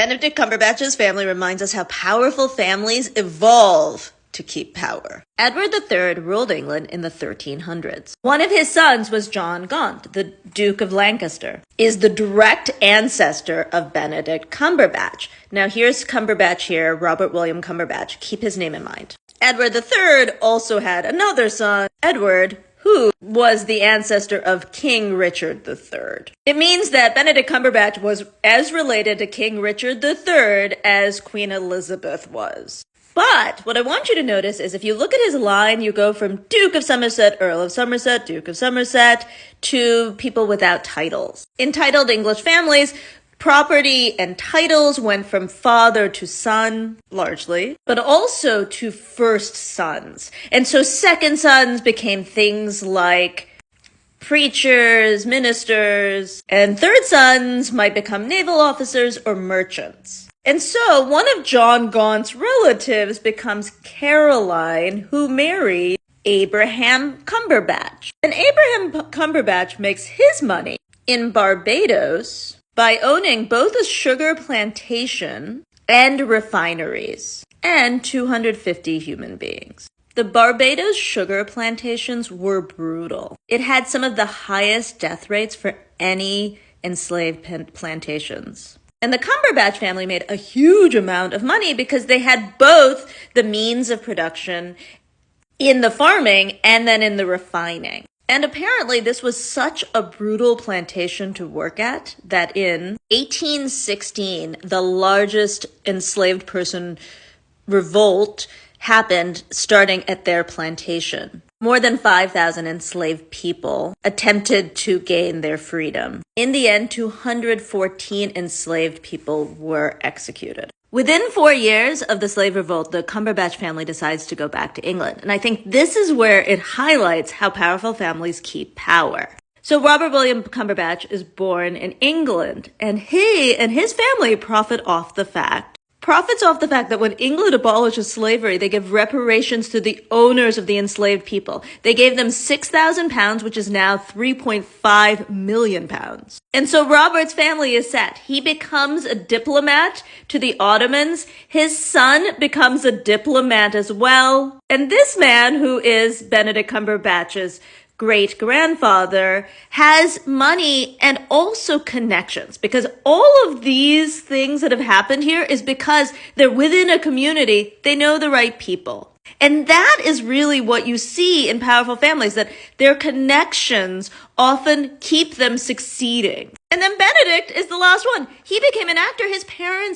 Benedict Cumberbatch's family reminds us how powerful families evolve to keep power. Edward III ruled England in the 1300s. One of his sons was John of Gaunt, the Duke of Lancaster, is the direct ancestor of Benedict Cumberbatch. Now here's Cumberbatch here, Robert William Cumberbatch. Keep his name in mind. Edward III also had another son, Edward, who was the ancestor of King Richard III. It means that Benedict Cumberbatch was as related to King Richard III as Queen Elizabeth was. But what I want you to notice is if you look at his line, you go from Duke of Somerset, Earl of Somerset, Duke of Somerset, to people without titles. In titled English families, property and titles went from father to son, largely, but also to first sons. And so second sons became things like preachers, ministers, and third sons might become naval officers or merchants. And so one of John Gaunt's relatives becomes Caroline, who married Abraham Cumberbatch. And Abraham Cumberbatch makes his money in Barbados by owning both a sugar plantation and refineries and 250 human beings. The Barbados sugar plantations were brutal. It had some of the highest death rates for any enslaved plantations. And the Cumberbatch family made a huge amount of money because they had both the means of production in the farming and then in the refining. And apparently this was such a brutal plantation to work at that in 1816, the largest enslaved person revolt happened starting at their plantation. More than 5,000 enslaved people attempted to gain their freedom. In the end, 214 enslaved people were executed. Within 4 years of the slave revolt, the Cumberbatch family decides to go back to England. And I think this is where it highlights how powerful families keep power. So Robert William Cumberbatch is born in England, and he and his family profits off the fact that when England abolishes slavery, they give reparations to the owners of the enslaved people. They gave them £6,000, which is now £3.5 million. And so Robert's family is set. He becomes a diplomat to the Ottomans. His son becomes a diplomat as well. And this man, who is Benedict Cumberbatch's great-grandfather, has money and also connections, because all of these things that have happened here is because they're within a community. They know the right people. And that is really what you see in powerful families, that their connections often keep them succeeding. And then Benedict is the last one. He became an actor. His parents